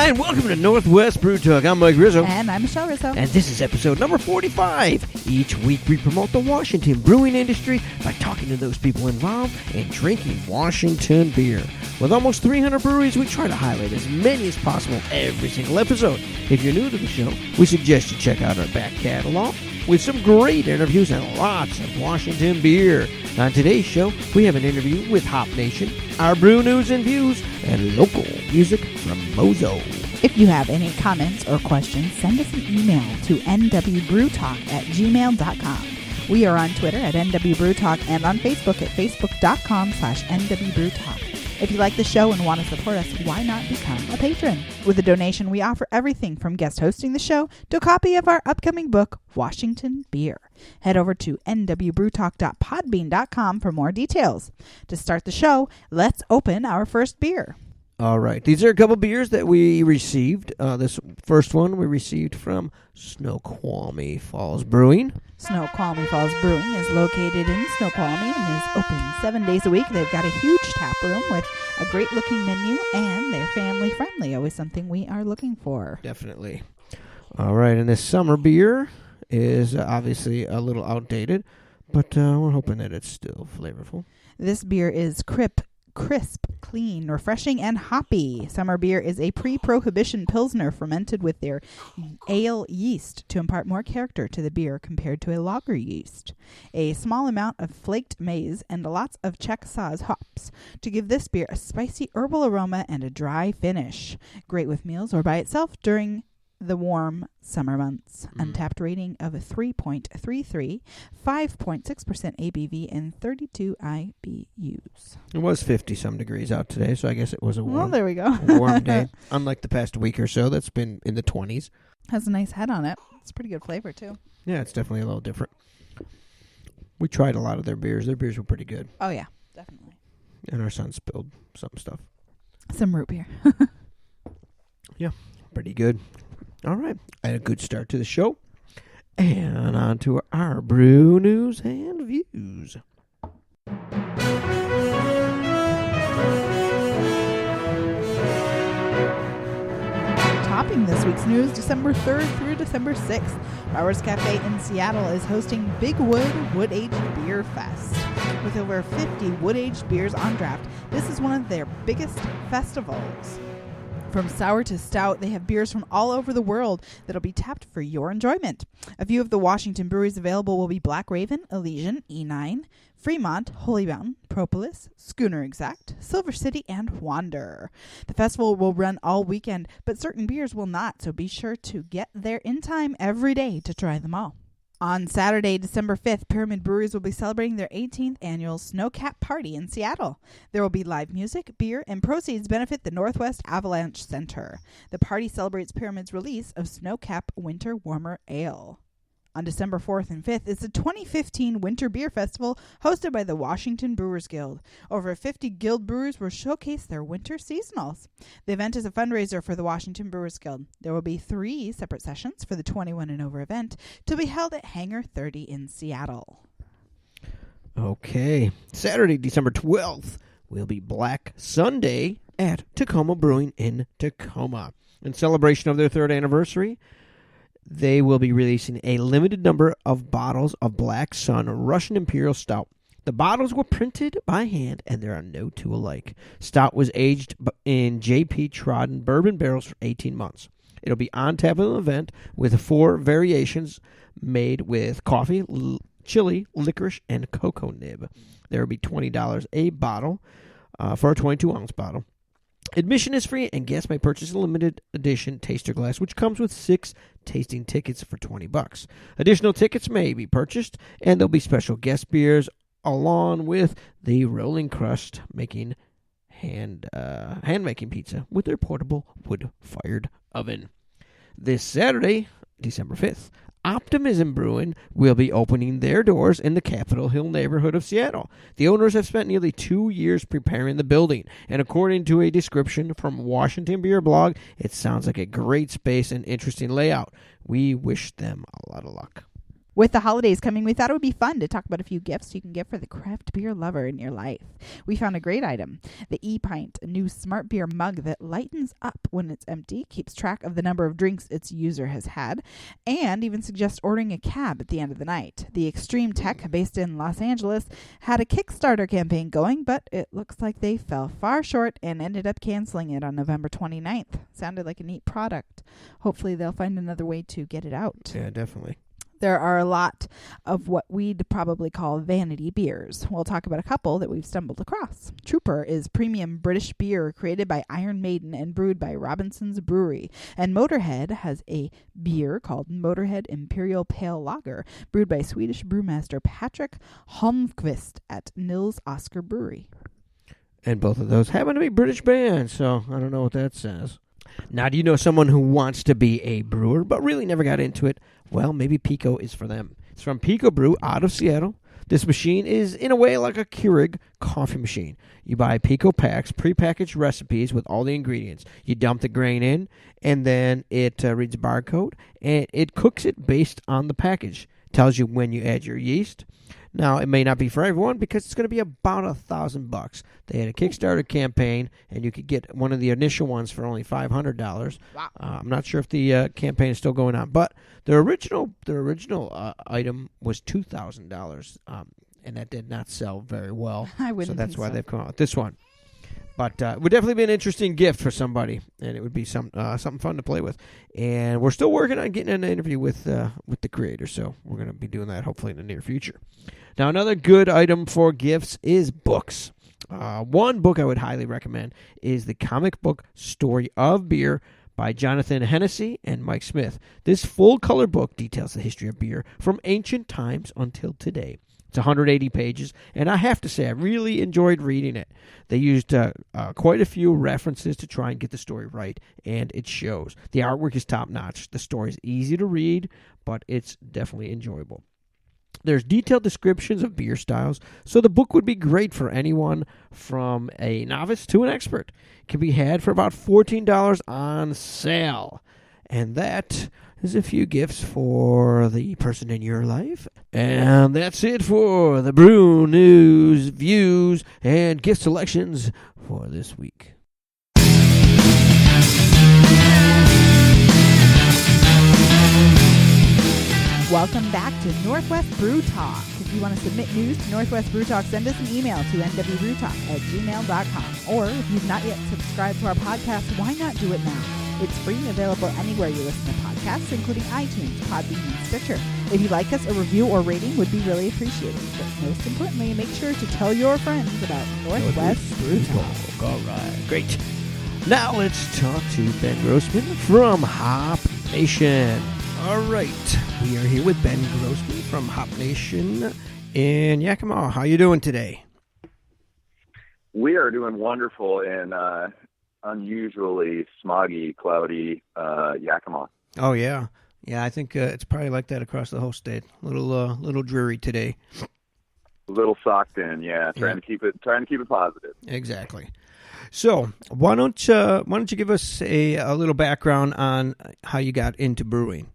Hi, and welcome to Northwest Brew Talk. I'm Mike Rizzo. And I'm Michelle Rizzo. And this is episode number 45. Each week we promote the Washington brewing industry by talking to those people involved and drinking Washington beer. With almost 300 breweries, we try to highlight as many as possible every single episode. If you're new to the show, we suggest you check out our back catalog with some great interviews and lots of Washington beer. On today's show, we have an interview with Hop Nation, our brew news and views, and local music from Mozo. If you have any comments or questions, send us an email to nwbrewtalk@gmail.com. We are on Twitter at nwbrewtalk and on Facebook at facebook.com/nwbrewtalk. If you like the show and want to support us, why not become a patron? With a donation, we offer everything from guest hosting the show to a copy of our upcoming book, Washington Beer. Head over to nwbrewtalk.podbean.com for more details. To start the show, let's open our first beer. All right. These are a couple beers that we received. This first one we received from Snoqualmie Falls Brewing. Snoqualmie Falls Brewing is located in Snoqualmie and is open 7 days a week. They've got a huge tap room with a great-looking menu, and they're family-friendly, always something we are looking for. Definitely. All right, and this summer beer is obviously a little outdated, but we're hoping that it's still flavorful. This beer is crisp, clean, refreshing, and hoppy. Summer beer is a pre-prohibition Pilsner fermented with their ale yeast to impart more character to the beer compared to a lager yeast. A small amount of flaked maize and lots of Czech Saaz hops to give this beer a spicy herbal aroma and a dry finish. Great with meals or by itself during the warm summer months. Untapped rating of a 3.33, 5.6% ABV, and 32 IBUs. It was 50-some degrees out today, so I guess it was a warm, there we go. warm day. Unlike the past week or so, that's been in the 20s. Has a nice head on it. It's pretty good flavor, too. Yeah, it's definitely a little different. We tried a lot of their beers. Their beers were pretty good. Oh, yeah, definitely. And our son spilled some stuff. Some root beer. Yeah, pretty good. All right, I had a good start to the show. And on to our brew news and views. Topping this week's news, December 3rd through December 6th, Bowers Cafe in Seattle is hosting Big Wood Wood-Aged Beer Fest. With over 50 wood-aged beers on draft, this is one of their biggest festivals. From sour to stout, they have beers from all over the world that'll be tapped for your enjoyment. A few of the Washington breweries available will be Black Raven, Elysian, E9, Fremont, Holy Mountain, Propolis, Schooner Exact, Silver City, and Wander. The festival will run all weekend, but certain beers will not, so be sure to get there in time every day to try them all. On Saturday, December 5th, Pyramid Breweries will be celebrating their 18th annual Snow Cap Party in Seattle. There will be live music, beer, and proceeds benefit the Northwest Avalanche Center. The party celebrates Pyramid's release of Snow Cap Winter Warmer Ale. On December 4th and 5th is the 2015 Winter Beer Festival hosted by the Washington Brewers Guild. Over 50 Guild brewers will showcase their winter seasonals. The event is a fundraiser for the Washington Brewers Guild. There will be 3 separate sessions for the 21 and over event to be held at Hangar 30 in Seattle. Okay, Saturday, December 12th will be Black Sunday at Tacoma Brewing in Tacoma. In celebration of their 3rd anniversary, they will be releasing a limited number of bottles of Black Sun Russian Imperial Stout. The bottles were printed by hand, and there are no two alike. Stout was aged in J.P. Trodden bourbon barrels for 18 months. It'll be on tap at the event with 4 variations made with coffee, chili, licorice, and cocoa nib. There will be $20 a bottle for a 22-ounce bottle. Admission is free, and guests may purchase a limited edition taster glass, which comes with 6 tasting tickets for $20. Additional tickets may be purchased, and there'll be special guest beers along with the rolling crust making hand-making pizza with their portable wood-fired oven. This Saturday, December 5th, Optimism Brewing will be opening their doors in the Capitol Hill neighborhood of Seattle. The owners have spent nearly 2 years preparing the building, and according to a description from Washington Beer Blog, it sounds like a great space and interesting layout. We wish them a lot of luck. With the holidays coming, we thought it would be fun to talk about a few gifts you can get for the craft beer lover in your life. We found a great item, the E-Pint, a new smart beer mug that lightens up when it's empty, keeps track of the number of drinks its user has had, and even suggests ordering a cab at the end of the night. The Extreme Tech, based in Los Angeles, had a Kickstarter campaign going, but it looks like they fell far short and ended up canceling it on November 29th. Sounded like a neat product. Hopefully they'll find another way to get it out. Yeah, definitely. There are a lot of what we'd probably call vanity beers. We'll talk about a couple that we've stumbled across. Trooper is premium British beer created by Iron Maiden and brewed by Robinson's Brewery. And Motorhead has a beer called Motorhead Imperial Pale Lager, brewed by Swedish brewmaster Patrick Holmqvist at Nils Oskar Brewery. And both of those happen to be British bands, so I don't know what that says. Now, do you know someone who wants to be a brewer but really never got into it? Well, maybe Pico is for them. It's from Pico Brew out of Seattle. This machine is, in a way, like a Keurig coffee machine. You buy Pico packs, prepackaged recipes with all the ingredients. You dump the grain in, and then it reads a barcode, and it cooks it based on the package. Tells you when you add your yeast. Now, it may not be for everyone because it's going to be about $1,000. They had a Kickstarter campaign, and you could get one of the initial ones for only $500. Wow. I'm not sure if the campaign is still going on, but the original item was $2,000, and that did not sell very well. I wouldn't. So that's why so. they've come out with this one. But it would definitely be an interesting gift for somebody, and it would be something fun to play with. And we're still working on getting an interview with the creator, so we're going to be doing that hopefully in the near future. Now, another good item for gifts is books. One book I would highly recommend is The Comic Book Story of Beer by Jonathan Hennessy and Mike Smith. This full-color book details the history of beer from ancient times until today. It's 180 pages, and I have to say, I really enjoyed reading it. They used quite a few references to try and get the story right, and it shows. The artwork is top-notch. The story is easy to read, but it's definitely enjoyable. There's detailed descriptions of beer styles, so the book would be great for anyone from a novice to an expert. It can be had for about $14 on sale. And that is a few gifts for the person in your life. And that's it for the brew news, views, and gift selections for this week. Welcome back to Northwest Brew Talk. If you want to submit news to Northwest Brew Talk, send us an email to nwbrewtalk@gmail.com. Or if you've not yet subscribed to our podcast, why not do it now? It's free and available anywhere you listen to podcasts, including iTunes, Podbean, and Stitcher. If you like us, a review or rating would be really appreciated. But most importantly, make sure to tell your friends about Northwest Brew Talk. All right, great. Now let's talk to Ben Grossman from Hop Nation. All right, we are here with Ben Grossman from Hop Nation in Yakima. How you doing today? We are doing wonderful in unusually smoggy, cloudy Yakima. Oh yeah, I think it's probably like that across the whole state. Little dreary today. A little socked in, yeah. Trying to keep it positive. Exactly. So why don't you give us a little background on how you got into brewing?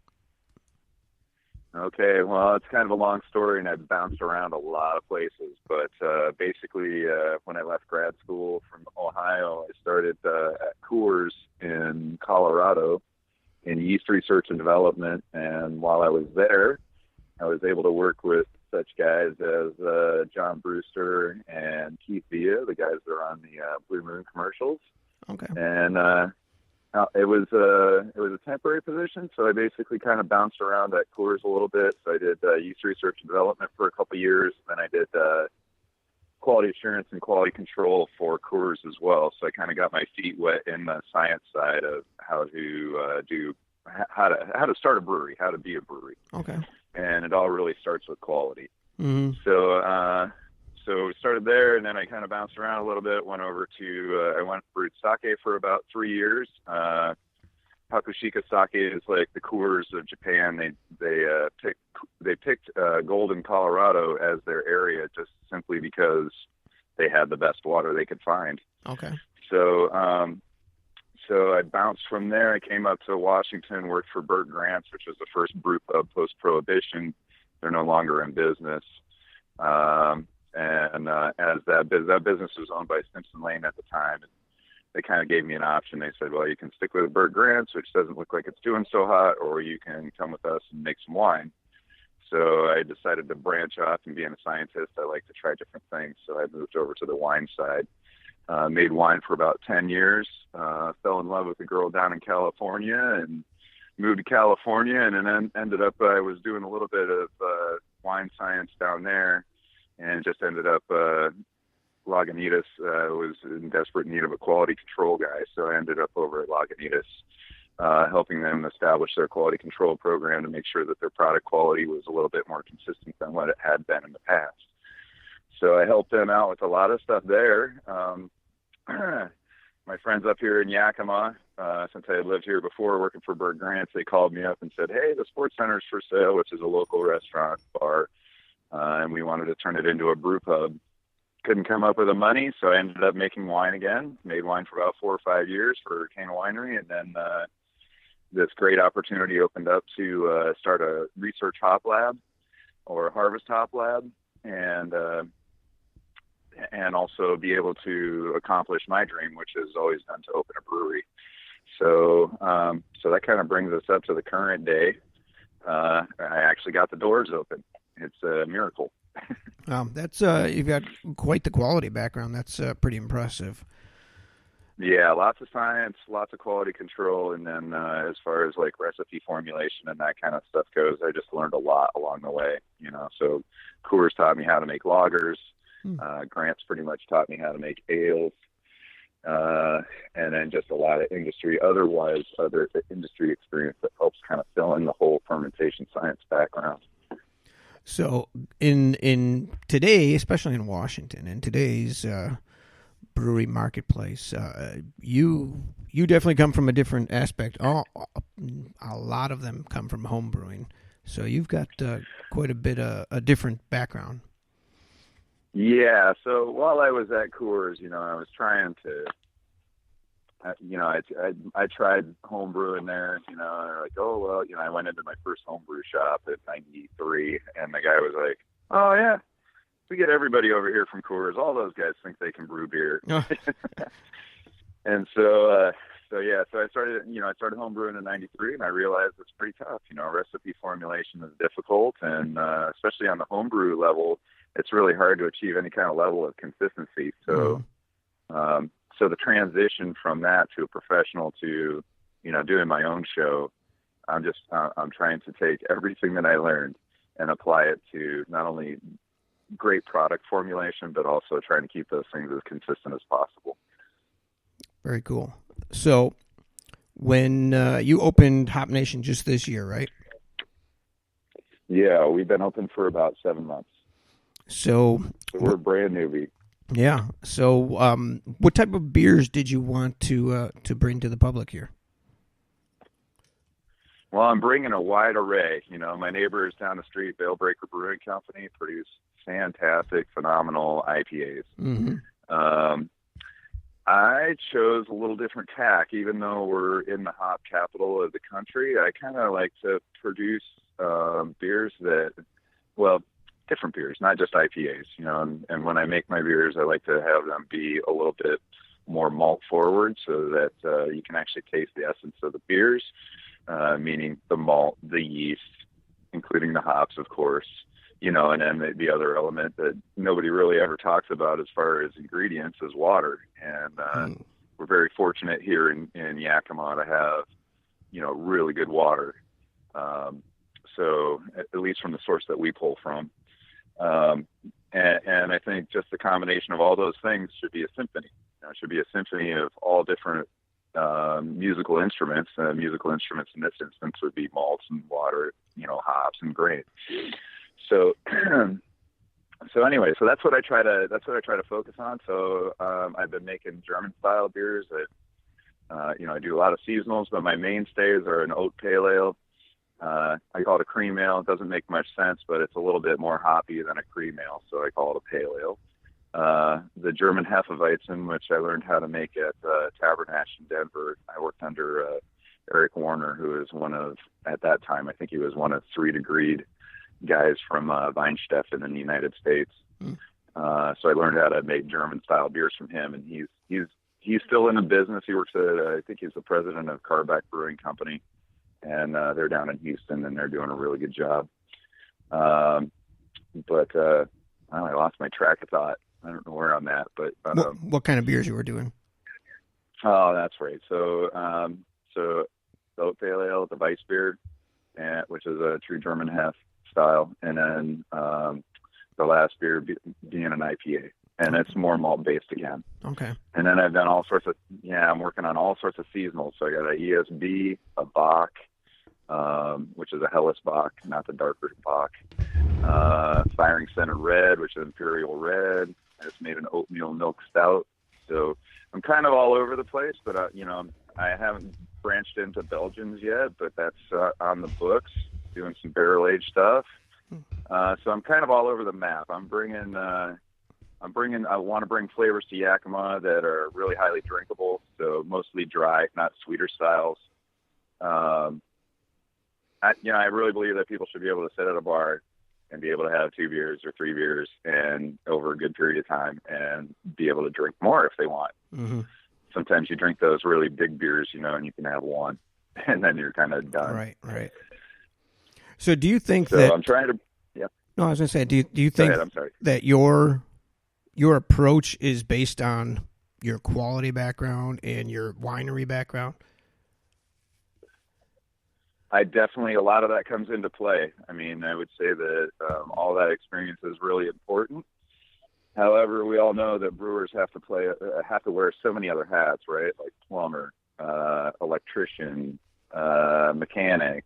Okay, well, it's kind of a long story, and I've bounced around a lot of places. But basically, when I left grad school from Ohio, I started at Coors in Colorado in yeast research and development. And while I was there, I was able to work with such guys as John Brewster and Keith Villa, the guys that are on the Blue Moon commercials. Okay. And it was a temporary position, so I basically kind of bounced around at Coors a little bit. So I did yeast research and development for a couple of years, then I did quality assurance and quality control for Coors as well. So I kind of got my feet wet in the science side of how to how to start a brewery, how to be a brewery. Okay. And it all really starts with quality. Mm-hmm. So we started there, and then I kind of bounced around a little bit. Went over to I went brewed sake for about 3 years. Hakushika sake is like the Coors of Japan. They picked Golden, Colorado as their area just simply because they had the best water they could find. Okay. So I bounced from there. I came up to Washington, worked for Bert Grant's, which was the first brew pub post-Prohibition. they're no longer in business. As that business was owned by Simpson Lane at the time, they kind of gave me an option. They said, well, you can stick with Bert Grants, which doesn't look like it's doing so hot, or you can come with us and make some wine. So I decided to branch off, and being a scientist, I like to try different things. So I moved over to the wine side, made wine for about 10 years, fell in love with a girl down in California and moved to California, and then ended up, I was doing a little bit of wine science down there, and just ended up, Lagunitas was in desperate need of a quality control guy. So I ended up over at Lagunitas, helping them establish their quality control program to make sure that their product quality was a little bit more consistent than what it had been in the past. So I helped them out with a lot of stuff there. My friends up here in Yakima, since I had lived here before working for Bert Grants, they called me up and said, hey, the Sports Center's for sale, which is a local restaurant bar, and we wanted to turn it into a brew pub. Couldn't come up with the money, so I ended up making wine again. Made wine for about 4 or 5 years for Cana Winery, and then this great opportunity opened up to start a research hop lab or harvest hop lab, and also be able to accomplish my dream, which has always been to open a brewery. So that kind of brings us up to the current day. I actually got the doors open. It's a miracle. That's you've got quite the quality background. That's pretty impressive. Yeah, lots of science, lots of quality control, and then as far as like recipe formulation and that kind of stuff goes, I just learned a lot along the way. So Coors taught me how to make lagers. Grants pretty much taught me how to make ales, and then just a lot of other industry experience that helps kind of fill in the whole fermentation science background. So in today, especially in Washington, in today's brewery marketplace, you definitely come from a different aspect. A lot of them come from home brewing, so you've got quite a bit a different background. Yeah. So while I was at Coors, I was trying to. I tried home brewing there, and they're like, oh, well, I went into my first home brew shop at 93, and the guy was like, oh, yeah, we get everybody over here from Coors. All those guys think they can brew beer. And so I started home brewing in 93, and I realized it's pretty tough. Recipe formulation is difficult, and especially on the home brew level, it's really hard to achieve any kind of level of consistency. So, So the transition from that to a professional to, doing my own show, I'm trying to take everything that I learned and apply it to not only great product formulation, but also trying to keep those things as consistent as possible. Very cool. So when you opened Hop Nation just this year, right? Yeah, we've been open for about 7 months. So we're brand new. Yeah. So, what type of beers did you want to bring to the public here? Well, I'm bringing a wide array. My neighbors down the street, Bale Breaker Brewing Company, produce fantastic, phenomenal IPAs. Mm-hmm. I chose a little different tack, even though we're in the hop capital of the country. I kind of like to produce beers different beers, not just IPAs, and when I make my beers, I like to have them be a little bit more malt forward so that you can actually taste the essence of the beers, meaning the malt, the yeast, including the hops, of course, and then the other element that nobody really ever talks about as far as ingredients is water. And we're very fortunate here in Yakima to have, really good water. So at least from the source that we pull from. And I think just the combination of all those things should be a symphony. It should be a symphony of all different musical instruments. Musical instruments in this instance would be malts and water, hops and grain. So anyway, so that's what I try to focus on. So I've been making German style beers. I do a lot of seasonals, but my mainstays are an oat pale ale. I call it a cream ale. It doesn't make much sense, but it's a little bit more hoppy than a cream ale, so I call it a pale ale. The German Hefeweizen, which I learned how to make at Tabernash in Denver. I worked under Eric Warner, who is at that time, I think he was one of 3 degreed guys from Weinsteffen in the United States. So I learned how to make German style beers from him, and he's still in the business. He works at I think he's the president of Carback Brewing Company, and they're down in Houston, and they're doing a really good job. But I lost my track of thought. I don't know where I'm at, but what kind of beers you were doing? Oh, that's right. So the oat pale ale, the Weissbier, which is a true German hef style, and then the last beer being an IPA, and it's more malt based again. Okay. And then I've done all sorts of I'm working on all sorts of seasonals. So I got a ESB, a Bach, which is a Helles Bach, not the darker Bach. Firing Center Red, which is Imperial Red. I just made an oatmeal milk stout. So I'm kind of all over the place, but I haven't branched into Belgians yet, but that's on the books, doing some barrel aged stuff. So I'm kind of all over the map. I want to bring flavors to Yakima that are really highly drinkable. So mostly dry, not sweeter styles. I really believe that people should be able to sit at a bar and be able to have 2 beers or 3 beers and over a good period of time and be able to drink more if they want. Mm-hmm. Sometimes you drink those really big beers, and you can have one and then you're kind of done. Right. So do you think so that I'm trying to, yeah. No, I was going to say, do you think I'm sorry. that your approach is based on your quality background and your winery background? A lot of that comes into play. I mean, I would say that all that experience is really important. However, we all know that brewers have to wear so many other hats, right? Like plumber, electrician, mechanic.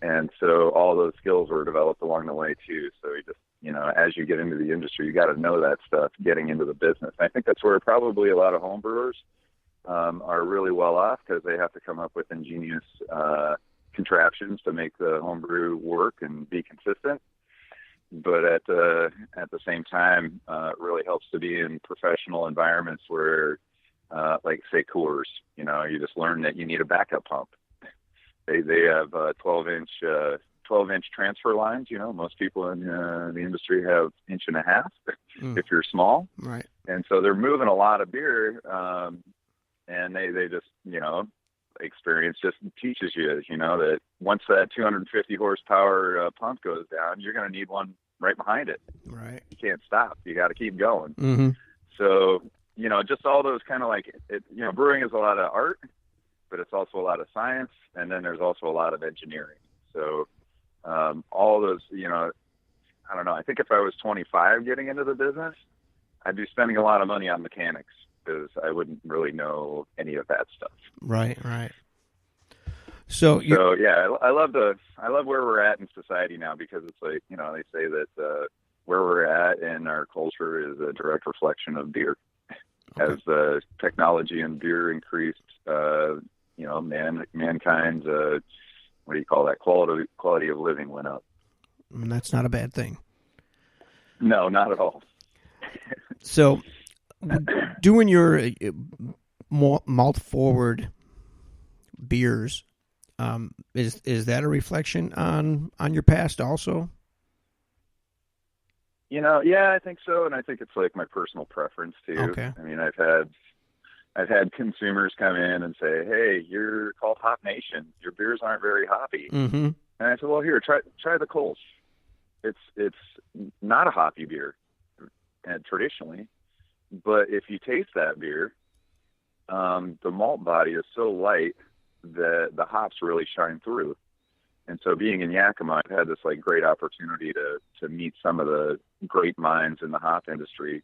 And so all those skills were developed along the way too. So you just, as you get into the industry, you got to know that stuff getting into the business. I think that's where probably a lot of home brewers are really well off, because they have to come up with ingenious contraptions to make the homebrew work and be consistent. But at the same time, it really helps to be in professional environments where, like say Coors, you just learn that you need a backup pump. They have 12-inch transfer lines. Most people in the industry have 1.5 inch if you're small. Right. And so they're moving a lot of beer, and they just, experience just teaches you, that once that 250 horsepower pump goes down, you're going to need one right behind it. Right. You can't stop. You got to keep going. Mm-hmm. So, just all those kind of like, brewing is a lot of art, but it's also a lot of science. And then there's also a lot of engineering. So, all those, I don't know. I think if I was 25 getting into the business, I'd be spending a lot of money on mechanics, because I wouldn't really know any of that stuff. Right. So yeah, I love where we're at in society now, because it's like, they say that where we're at in our culture is a direct reflection of beer. Okay. As technology and beer increased, mankind's what do you call that, quality of living went up. And that's not a bad thing. No, not at all. So, doing your malt forward beers, is that a reflection on your past also? Yeah, I think so, and I think it's like my personal preference too. Okay. I mean, I've had consumers come in and say, "Hey, you're called Hop Nation. Your beers aren't very hoppy." Mm-hmm. And I said, "Well, here, try the Kolsch. It's not a hoppy beer, traditionally, but if you taste that beer, the malt body is so light that the hops really shine through." And so, being in Yakima, I've had this like great opportunity to meet some of the great minds in the hop industry,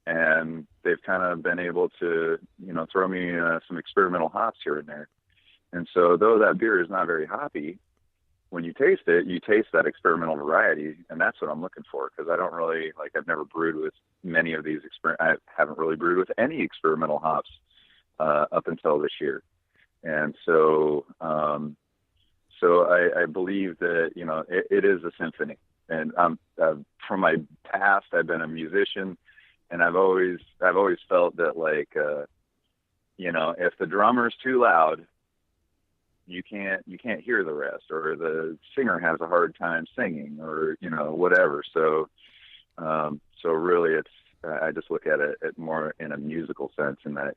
and they've kind of been able to, throw me some experimental hops here and there. And so, though that beer is not very hoppy, when you taste it, you taste that experimental variety, and that's what I'm looking for, because I don't really, I've never brewed with many of these I haven't really brewed with any experimental hops up until this year. And so, I believe that, it is a symphony. And from my past, I've been a musician, and I've always felt that if the drummer's too loud, you can't hear the rest, or the singer has a hard time singing, or whatever. So really, it's I just look at it more in a musical sense, in that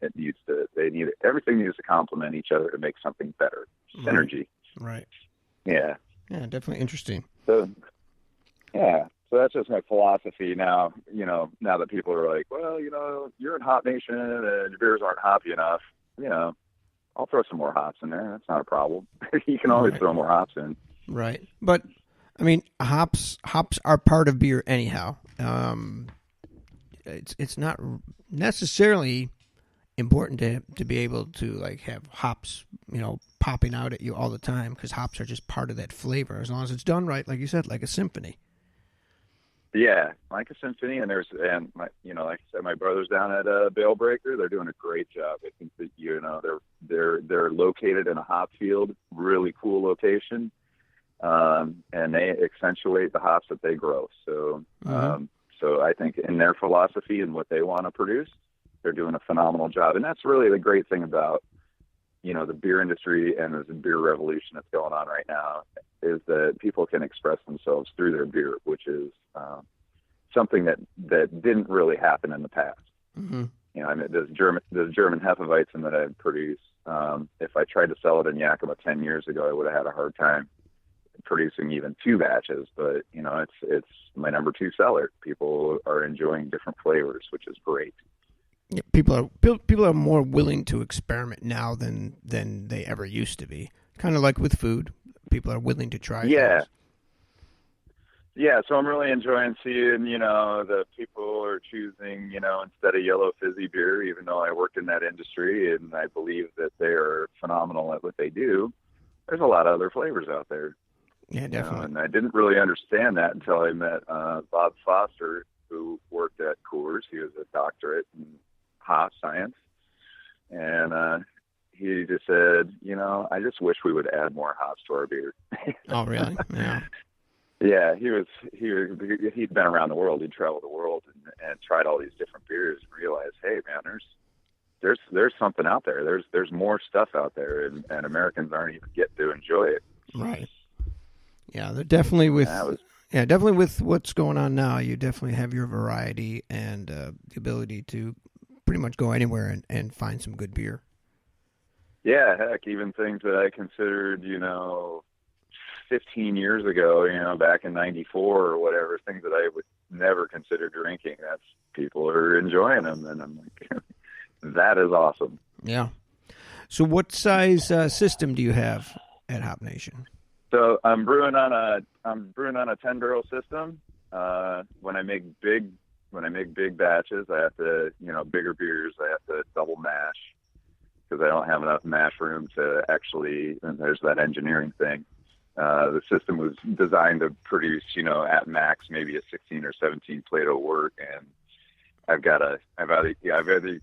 everything needs to complement each other to make something better. Synergy. Right. Yeah. Yeah, definitely interesting. So that's just my philosophy now. Now that people are like, well, you're in Hop Nation and your beers aren't hoppy enough. I'll throw some more hops in there. That's not a problem. You can always throw more hops in. Right. But I mean, hops are part of beer anyhow. It's not necessarily important to be able to like have hops, popping out at you all the time, because hops are just part of that flavor, as long as it's done right, like you said, like a symphony. Yeah, like a symphony. And like I said, my brother's down at Bale Breaker. They're doing a great job. I think that they're located in a hop field, really cool location, and they accentuate the hops that they grow. So so I think in their philosophy and what they want to produce, they're doing a phenomenal job. And that's really the great thing about the beer industry and the beer revolution that's going on right now, is that people can express themselves through their beer, which is something that didn't really happen in the past. Mm-hmm. I mean, this German Hefeweizen that I produce, if I tried to sell it in Yakima 10 years ago, I would have had a hard time producing even 2 batches. But it's my number 2 seller. People are enjoying different flavors, which is great. Yeah, people are more willing to experiment now than they ever used to be. Kind of like with food, people are willing to try. Yeah. things. Yeah, so I'm really enjoying seeing, that people are choosing, instead of yellow fizzy beer, even though I worked in that industry and I believe that they are phenomenal at what they do. There's a lot of other flavors out there. Yeah, definitely. And I didn't really understand that until I met Bob Foster, who worked at Coors. He was a doctorate in hop science. And he just said, I just wish we would add more hops to our beer. Oh, really? Yeah. Yeah, he'd been around the world. He'd traveled the world and tried all these different beers and realized, hey, man, there's something out there. There's more stuff out there, and Americans aren't even getting to enjoy it. Right. Yeah, they're definitely definitely with what's going on now. You definitely have your variety and the ability to pretty much go anywhere and find some good beer. Yeah, heck, even things that I considered, 15 years ago, back in 94 or whatever, things that I would never consider drinking, that's people are enjoying them. And I'm like, that is awesome. Yeah. So what size system do you have at Hop Nation? So I'm brewing on a 10-barrel system. When I make big batches, I have to, bigger beers, I have to double mash, because I don't have enough mash room to actually, and there's that engineering thing. The system was designed to produce, at max, maybe a 16 or 17 Plato wort, and I've either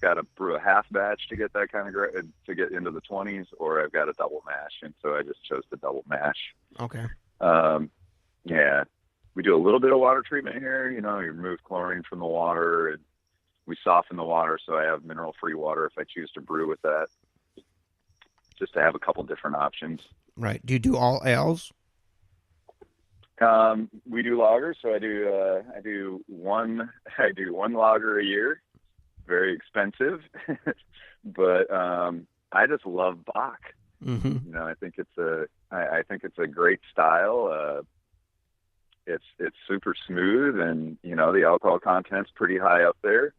got to brew a half batch to get that kind of to get into the 20s, or I've got to double mash, and so I just chose to double mash. Okay. Yeah, we do a little bit of water treatment here. You remove chlorine from the water, and we soften the water, so I have mineral-free water if I choose to brew with that, just to have a couple different options. Right. Do you do all ales? We do lagers, so I do one lager a year. Very expensive, but I just love Bach. Mm-hmm. I think it's a great style. It's super smooth, and the alcohol content's pretty high up there.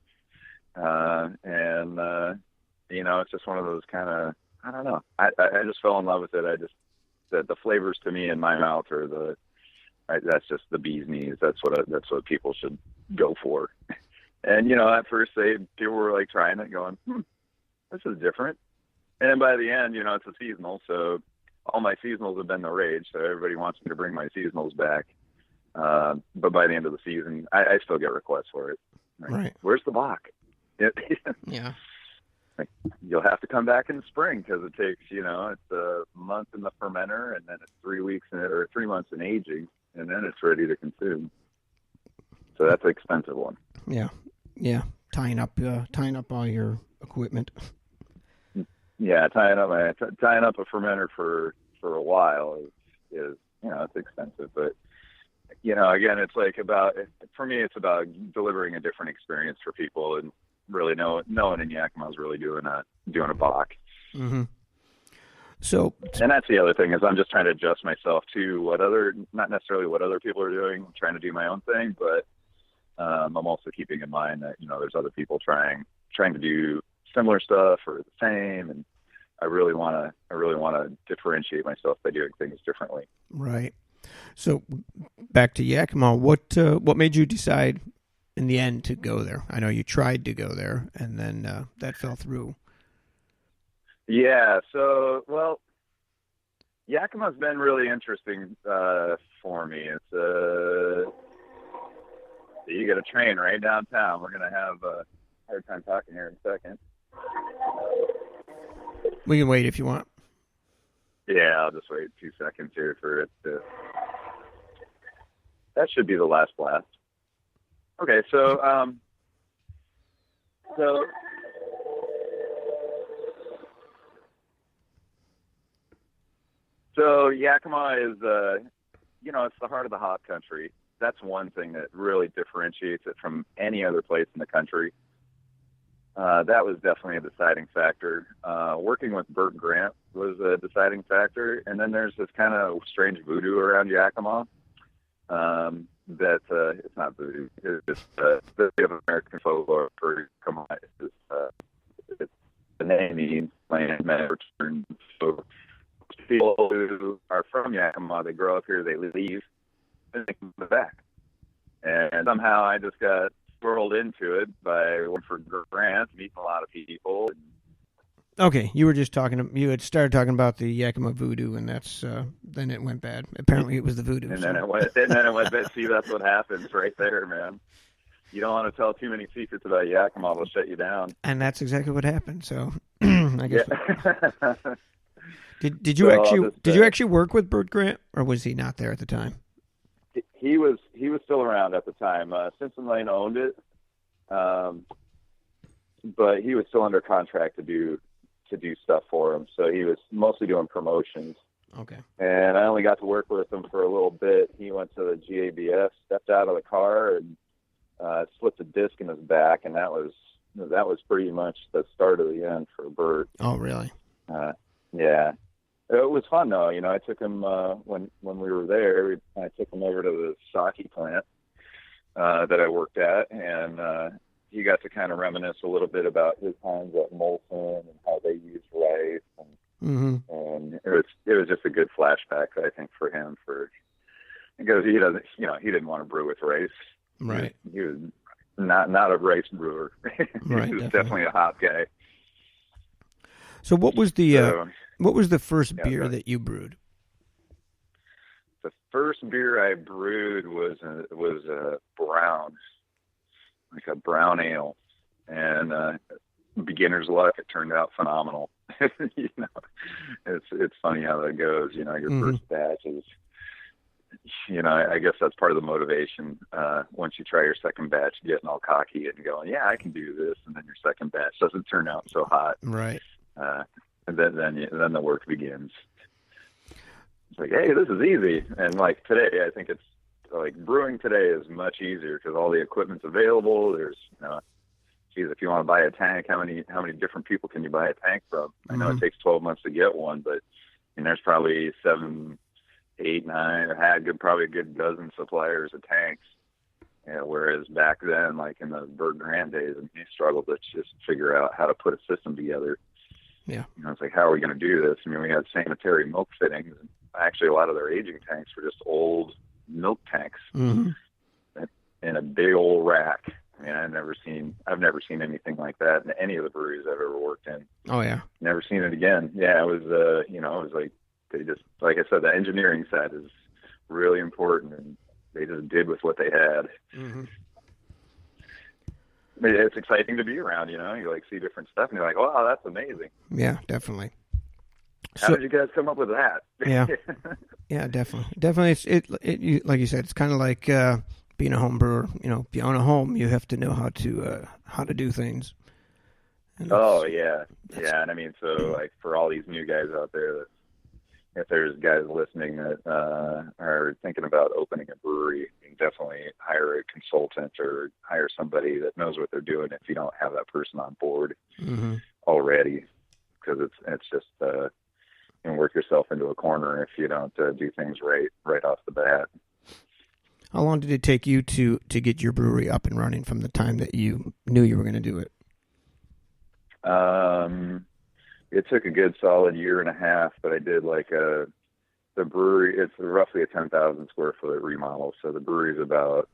It's just one of those kind of, I don't know. I just fell in love with it. The flavors to me in my mouth are that's just the bee's knees. That's what people should go for. And at first people were like trying it, going, this is different. And then by the end, it's a seasonal, so all my seasonals have been the rage. So everybody wants me to bring my seasonals back. But by the end of the season, I still get requests for it. Right. Where's the Bach? Yeah. You'll have to come back in the spring, because it takes, it's a month in the fermenter, and then it's 3 months in aging, and then it's ready to consume. So that's an expensive one. Yeah. Yeah. Tying up all your equipment. yeah, tying up a fermenter for a while is it's expensive, but again, it's like for me, it's about delivering a different experience for people, and really no one in Yakima is really doing a Bach. Mm-hmm. So, and that's the other thing is I'm just trying to adjust myself to not necessarily what other people are doing. I'm trying to do my own thing, but I'm also keeping in mind that there's other people trying to do similar stuff or the same, and I really want to differentiate myself by doing things differently. Right. So back to Yakima, what made you decide in the end to go there? I know you tried to go there, and then that fell through. Yeah. So, well, Yakima's been really interesting for me. It's you get a train right downtown. We're gonna have a hard time talking here in a second. We can wait if you want. Yeah, I'll just wait 2 seconds here for it to... That should be the last blast. Okay, so Yakima is, it's the heart of the hop country. That's one thing that really differentiates it from any other place in the country. That was definitely a deciding factor. Working with Bert Grant was a deciding factor. And then there's this kind of strange voodoo around Yakima. That it's not voodoo. It's just the American folklore for Yakima. It's the name means land return. So people who are from Yakima, they grow up here, they leave, and they come back. And somehow I just got swirled into it by working for Grant, meeting a lot of people. Okay, you had started talking about the Yakima voodoo, and that's then it went bad. Apparently, it was the voodoo. And then it went bad. See, that's what happens right there, man. You don't want to tell too many secrets about Yakima; they'll shut you down. And that's exactly what happened. So, I guess. Yeah. Did you actually work with Bert Grant, or was he not there at the time? He was still around at the time. Simpson Lane owned it, but he was still under contract to do stuff for him. So he was mostly doing promotions. Okay. And I only got to work with him for a little bit. He went to the GABF, stepped out of the car, and slipped a disc in his back, and that was pretty much the start of the end for Bert. Oh, really? Yeah. It was fun though, I took him when we were there. I took him over to the sake plant that I worked at, and he got to kind of reminisce a little bit about his times at Molson and how they used rice, and it was just a good flashback, I think, for him because he didn't want to brew with rice. Right. He was not a rice brewer. Right. He was definitely a hop guy. So what was the first beer that you brewed? The first beer I brewed was a brown, like a brown ale, and beginner's luck. It turned out phenomenal. It's funny how that goes. Your first batch is, I guess that's part of the motivation. Once you try your second batch, getting all cocky and going, yeah, I can do this, and then your second batch doesn't turn out so hot. Right. And then the work begins. It's like, hey, this is easy. And like today, I think it's like brewing today is much easier because all the equipment's available. There's, if you want to buy a tank, how many different people can you buy a tank from? I know it takes 12 months to get one, but there's probably 7, 8, 9, or probably a good dozen suppliers of tanks. Whereas back then, like in the Bert Grant days, he struggled to just figure out how to put a system together. Yeah. It's like, how are we going to do this? We had sanitary milk fittings. And actually, a lot of their aging tanks were just old milk tanks in a big old rack. I've never seen anything like that in any of the breweries I've ever worked in. Oh yeah. Never seen it again. Yeah, it was, it was like, they just, like I said, the engineering side is really important, and they just did with what they had. Mm-hmm. It's exciting to be around, you like see different stuff and you're like, wow, that's amazing. Yeah, definitely. How did you guys come up with that? Yeah. Yeah, definitely. It's like you said, it's kind of like being a home brewer. If you own a home, you have to know how to do things. Oh yeah, yeah. And I mean, so like for all these new guys out there, if there's guys listening that are thinking about opening a brewery, you can definitely hire a consultant or hire somebody that knows what they're doing if you don't have that person on board already, because it's just you can work yourself into a corner if you don't do things right off the bat. How long did it take you to get your brewery up and running from the time that you knew you were going to do it? It took a good solid year and a half, but I did like the brewery. It's roughly a 10,000 square foot remodel. So the brewery's about,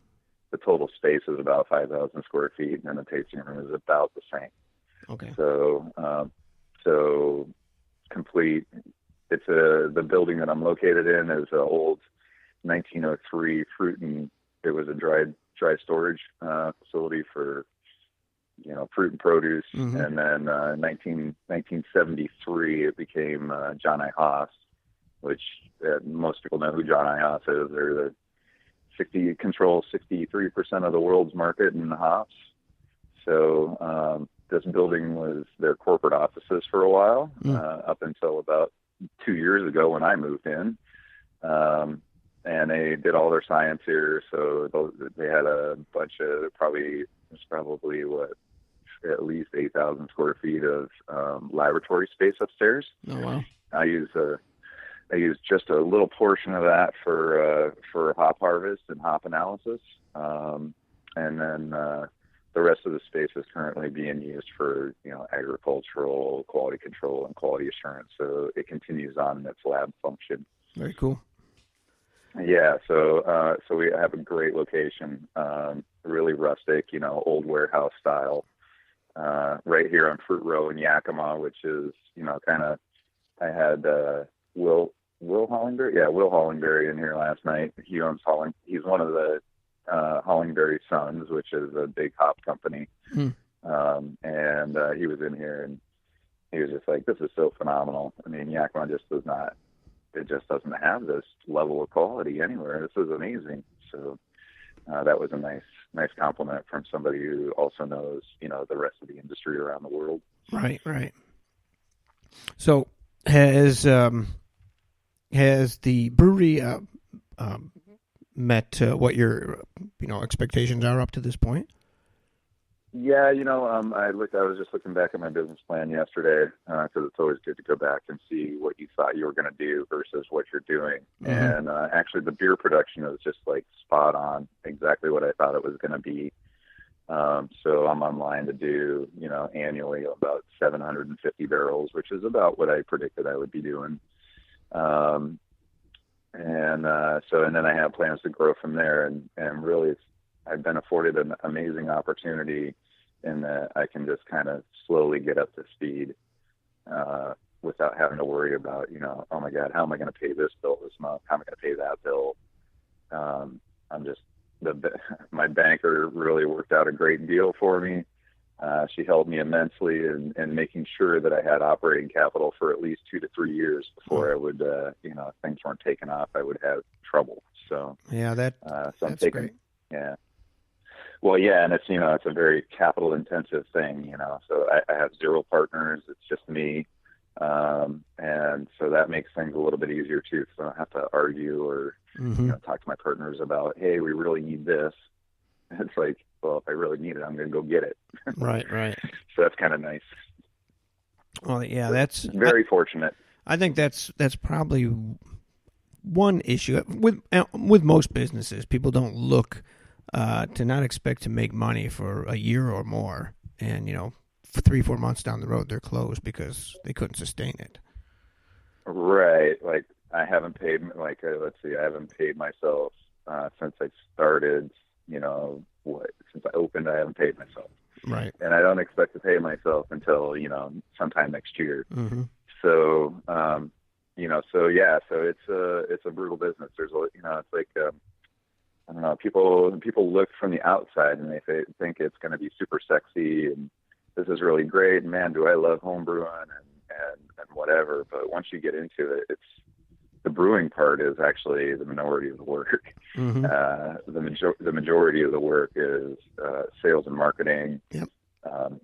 the total space is about 5,000 square feet, and the tasting room is about the same. Okay. So complete. It's the building that I'm located in is an old 1903 fruit, and it was a dry storage facility for fruit and produce. And then in 1973 it became John I. Haas, which most people know who John I. Haas is. They're control 63% of the world's market in the hops. So this building was their corporate offices for a while, up until about 2 years ago when I moved in. And they did all their science here. So they had a bunch of probably at least 8,000 square feet of laboratory space upstairs. Oh, wow. I use just a little portion of that for hop harvest and hop analysis. And then the rest of the space is currently being used for, agricultural quality control and quality assurance. So it continues on in its lab function. Very cool. Yeah, so we have a great location, really rustic, old warehouse style, right here on Fruit Row in Yakima, which is, I had Will Hollingberry? Yeah, Will Hollingberry in here last night. He owns he's one of the Hollingberry Sons, which is a big hop company. And he was in here, and he was just like, this is so phenomenal. I mean, Yakima just doesn't have this level of quality anywhere. This is amazing. So that was a nice compliment from somebody who also knows, the rest of the industry around the world. Right. So has the brewery met what your expectations are up to this point? Yeah, I was just looking back at my business plan yesterday, because it's always good to go back and see what you thought you were going to do versus what you're doing. And actually the beer production is just like spot on, exactly what I thought it was going to be. So I'm on line to do, annually about 750 barrels, which is about what I predicted I would be doing. And then I have plans to grow from there, and really I've been afforded an amazing opportunity in that I can just kind of slowly get up to speed without having to worry about, oh my God, how am I going to pay this bill this month? How am I going to pay that bill? My banker really worked out a great deal for me. She helped me immensely in making sure that I had operating capital for at least 2 to 3 years before I would, if things weren't taken off, I would have trouble. So yeah, so I'm that's taking, great. Yeah. Well, yeah, and it's it's a very capital intensive thing, So I have 0 partners. It's just me, and so that makes things a little bit easier too, because I don't have to argue or talk to my partners about, hey, we really need this. It's like, well, if I really need it, I'm going to go get it. Right. So that's kind of nice. Well, yeah, that's very fortunate. I think that's probably one issue with most businesses. People don't look to not expect to make money for a year or more, and for 3-4 months down the road they're closed because they couldn't sustain it. Right. Like I haven't paid. I haven't paid myself since I started. Since I opened, I haven't paid myself. Right. And I don't expect to pay myself until sometime next year. So so it's a brutal business. There's it's like. I don't know. People look from the outside and they think it's going to be super sexy and this is really great. And man, do I love home brewing and whatever. But once you get into it, it's the brewing part is actually the minority of the work. The majority of the work is sales and marketing,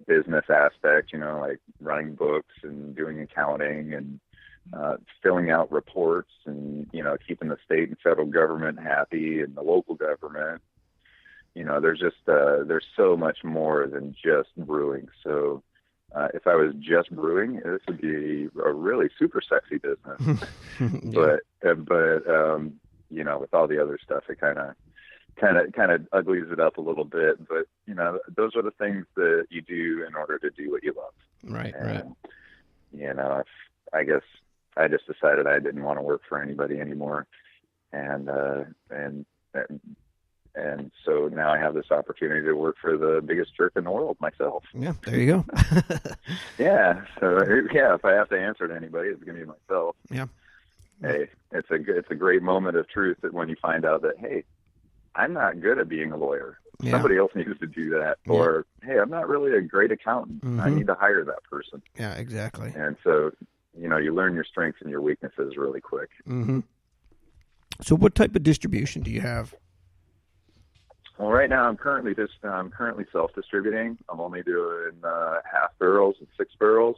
business aspect, like running books and doing accounting and filling out reports and, keeping the state and federal government happy and the local government. There's just, there's so much more than just brewing. So if I was just brewing, this would be a really super sexy business. Yeah. But with all the other stuff, it kind of uglies it up a little bit. But, those are the things that you do in order to do what you love. Right. I guess I just decided I didn't want to work for anybody anymore. And so now I have this opportunity to work for the biggest jerk in the world, myself. Yeah, there you go. Yeah. So if I have to answer to anybody, it's going to be myself. Yeah. Hey, it's a great moment of truth that when you find out that, hey, I'm not good at being a lawyer. Yeah. Somebody else needs to do that. Yeah. Or, hey, I'm not really a great accountant. Mm-hmm. I need to hire that person. Yeah, exactly. And so, you learn your strengths and your weaknesses really quick. Mm-hmm. So what type of distribution do you have? Well, right now I'm currently self-distributing. I'm only doing half barrels and 6 barrels.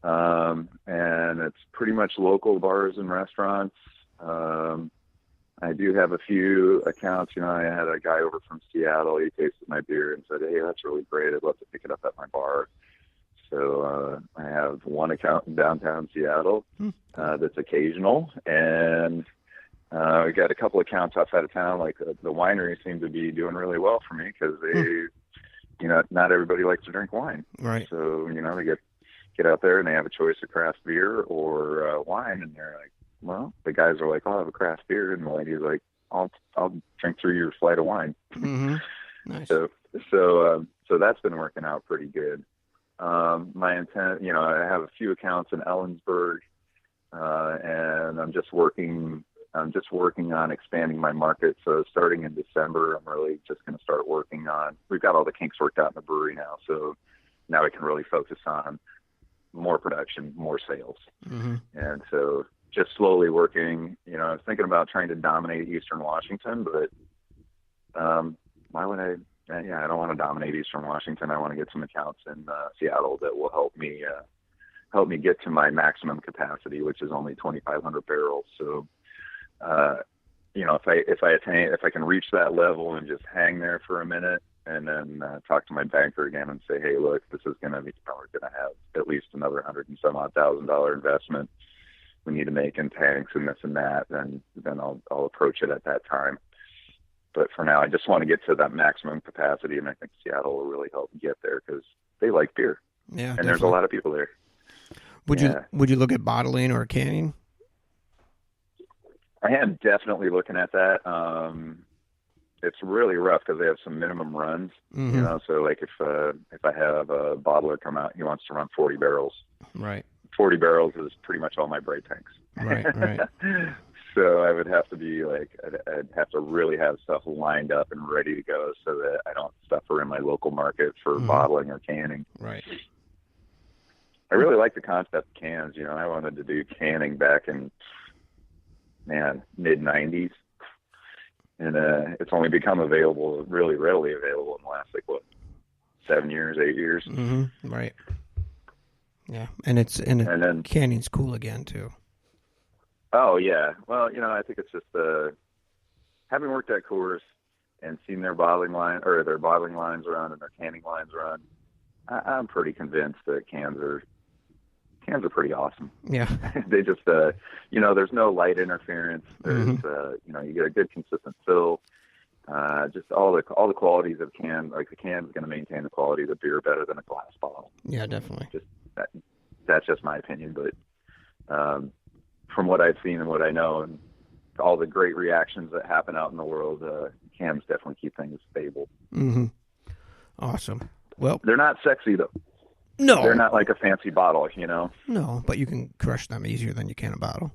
And it's pretty much local bars and restaurants. I do have a few accounts. I had a guy over from Seattle. He tasted my beer and said, hey, that's really great. I'd love to pick it up at my bar. So I have one account in downtown Seattle that's occasional. And we got a couple accounts outside of town. Like the wineries seem to be doing really well for me because they, not everybody likes to drink wine. Right. So, they get out there and they have a choice of craft beer or wine. And they're like, well, the guys are like, I'll have a craft beer. And the lady's like, I'll drink through your flight of wine. Mm-hmm. Nice. So that's been working out pretty good. My intent, I have a few accounts in Ellensburg, and I'm just working on expanding my market. So starting in December, I'm really just going to start working on, we've got all the kinks worked out in the brewery now. So now we can really focus on more production, more sales. Mm-hmm. And so just slowly working, I was thinking about trying to dominate Eastern Washington, but why would I? Yeah, I don't want to dominate Eastern Washington. I want to get some accounts in Seattle that will help me get to my maximum capacity, which is only 2,500 barrels. So, if I can reach that level and just hang there for a minute, and then talk to my banker again and say, hey, look, this is going to be probably going to have at least another $100,000 and some odd investment we need to make in tanks and this and that, then I'll approach it at that time. But for now, I just want to get to that maximum capacity, and I think Seattle will really help me get there because they like beer. Yeah, and definitely. There's a lot of people there. Would you look at bottling or canning? I am definitely looking at that. It's really rough because they have some minimum runs. Mm-hmm. So like if I have a bottler come out, he wants to run 40 barrels. Right. 40 barrels is pretty much all my bright tanks. Right. So I would have to be I'd have to really have stuff lined up and ready to go so that I don't suffer in my local market for bottling or canning. Right. I really like the concept of cans. I wanted to do canning back in, mid-90s. And it's only become really readily available in the last, 7 years, 8 years. Mm-hmm. Right. Yeah, and then canning's cool again, too. Oh, yeah. Well, I think it's just having worked at Coors and seen their bottling lines run and their canning lines run, I'm pretty convinced that cans are pretty awesome. Yeah. They just, there's no light interference. There's, you get a good consistent fill. Just all the qualities of can, like the can is going to maintain the quality of the beer better than a glass bottle. Yeah, definitely. That's just my opinion, but from what I've seen and what I know and all the great reactions that happen out in the world, cans definitely keep things stable. Mm-hmm. Awesome. Well, they're not sexy though. No, they're not like a fancy bottle, No, but you can crush them easier than you can a bottle.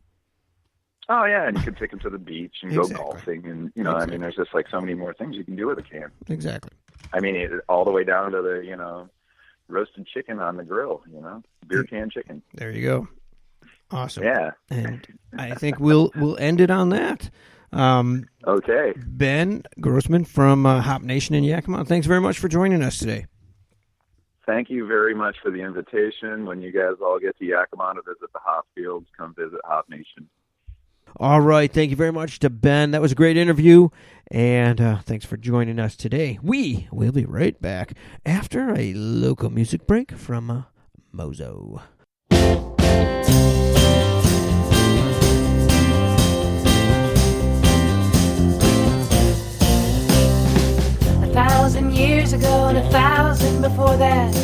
Oh yeah, and you can take them to the beach and go golfing, and exactly. There's just so many more things you can do with a can. Exactly. All the way down to the roasted chicken on the grill, beer can chicken. There you go. Awesome. Yeah. And I think we'll end it on that. Okay. Ben Grossman from Hop Nation in Yakima, thanks very much for joining us today. thank you very much for the invitation. When you guys all get to Yakima to visit the hop fields, come visit Hop Nation. All right. Thank you very much to Ben. That was a great interview. And thanks for joining us today. We will be right back after a local music break from Mozo. 1,000 years ago and 1,000 before that,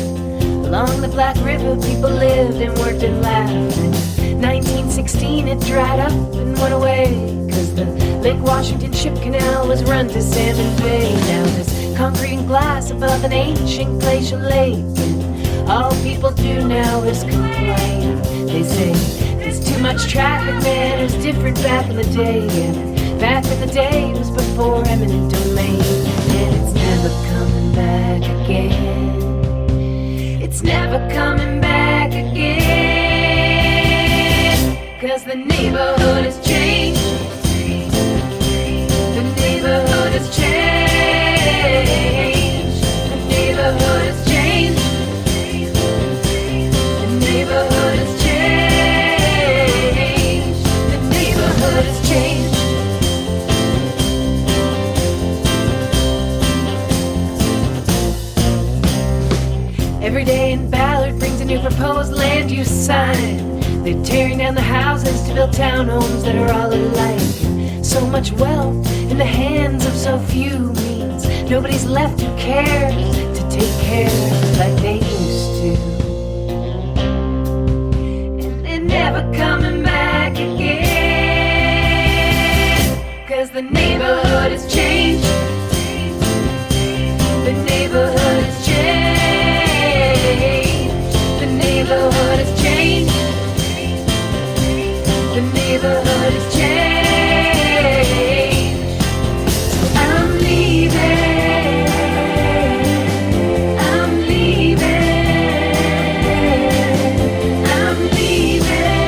along the Black River people lived and worked and laughed. In 1916 it dried up and went away, 'cause the Lake Washington Ship Canal was run to Salmon Bay. Now there's concrete and glass above an ancient glacial lake, and all people do now is complain. They say there's too much traffic, man, it was different back in the day. And back in the day it was before eminent domain. And it's never coming back again. It's never coming back again. 'Cause the neighborhood has changed. The neighborhood has changed. The neighborhood has changed. The neighborhood has changed. The neighborhood has changed. Every day in Ballard brings a new proposed land use sign. They're tearing down the houses to build townhomes that are all alike. And so much wealth in the hands of so few means nobody's left who cares to take care like they used to. And they're never coming back again. 'Cause the neighborhood has changed. The neighborhood has changed. The neighborhood has changed. The neighborhood has changed. So I'm leaving. I'm leaving. I'm leaving.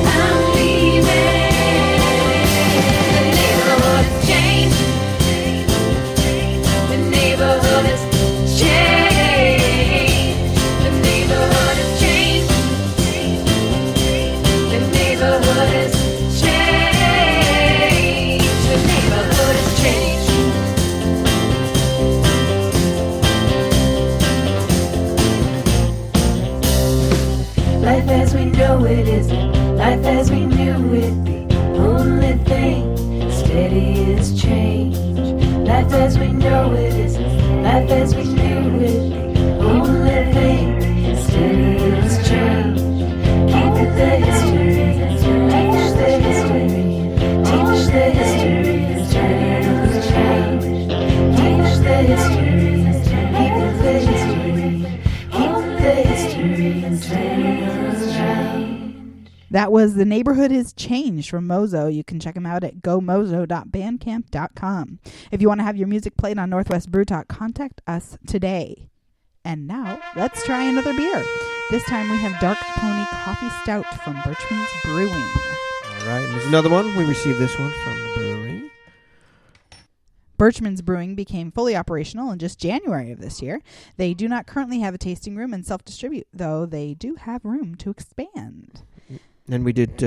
I'm leaving. The neighborhood has changed. The neighborhood has changed. The neighborhood has changed. The neighborhood has changed. The neighborhood has changed. Life as we know it isn't life as we knew it be. Only thing steady is change. Life as we know it isn't life as we knew it be. Only thing steady is change. Keep it the history, teach the history, teach the history, steady is change. Teach the history, keep it the history, keep the history, steady is change. That was The Neighborhood Has Changed from Mozo. You can check them out at gomozo.bandcamp.com. If you want to have your music played on Northwest Brew Talk, contact us today. And now, let's try another beer. This time we have Dark Pony Coffee Stout from Berchman's Brewing. All right. And there's another one. We received this one from the brewery. Berchman's Brewing became fully operational in just January of this year. They do not currently have a tasting room and self-distribute, though they do have room to expand. And we did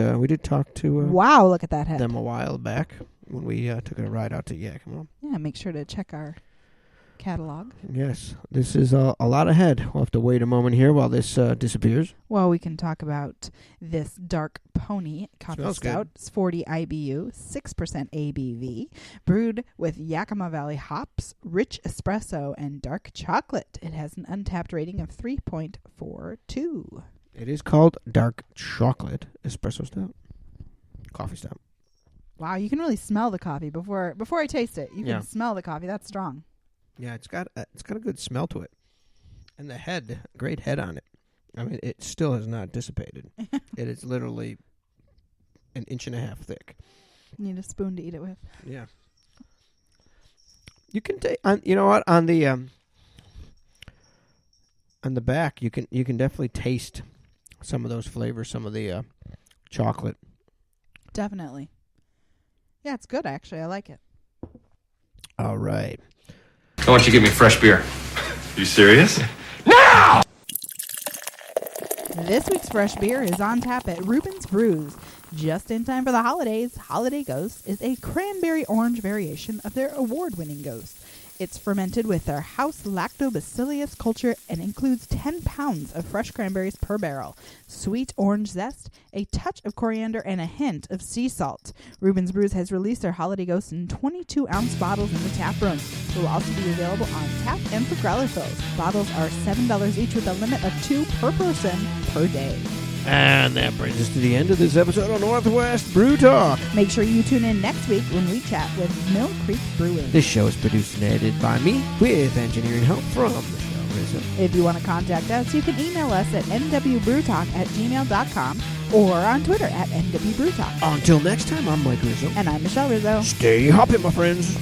talk to Wow, look at that head. them a while back when we took a ride out to Yakima. Yeah, make sure to check our catalog. Yes, this is a lot ahead. We'll have to wait a moment here while this disappears. Well, we can talk about this Dark Pony Coffee Smells Stout. good. It's 40 IBU, 6% ABV, brewed with Yakima Valley hops, rich espresso, and dark chocolate. It has an untapped rating of 3.42. It is called Dark Chocolate Espresso Stout. Coffee Stout. Wow, you can really smell the coffee before I taste it. You Yeah. can smell the coffee. That's strong. Yeah, it's got a good smell to it. And the head, great head on it. I mean, it still has not dissipated. It is literally an inch and a half thick. You need a spoon to eat it with. Yeah. You can take you know what, on the back you can definitely taste some of those flavors, some of the chocolate. Definitely. Yeah, it's good, actually. I like it. All right. I want you to give me fresh beer. You serious? This week's fresh beer is on tap at Reuben's Brews. Just in time for the holidays, Holiday Ghost is a cranberry orange variation of their award-winning Ghost. It's fermented with their house lactobacillus culture and includes 10 pounds of fresh cranberries per barrel, sweet orange zest, a touch of coriander, and a hint of sea salt. Reuben's Brews has released their Holiday Ghost in 22-ounce bottles in the tap room. It will also be available on tap and for growler fills. Bottles are $7 each with a limit of 2 per person per day. And that brings us to the end of this episode of Northwest Brew Talk. Make sure you tune in next week when we chat with Mill Creek Brewing. This show is produced and edited by me with engineering help from Michelle Rizzo. If you want to contact us, you can email us at nwbrewtalk@gmail.com or on Twitter at nwbrewtalk. Until next time, I'm Mike Rizzo. And I'm Michelle Rizzo. Stay hopping, my friends.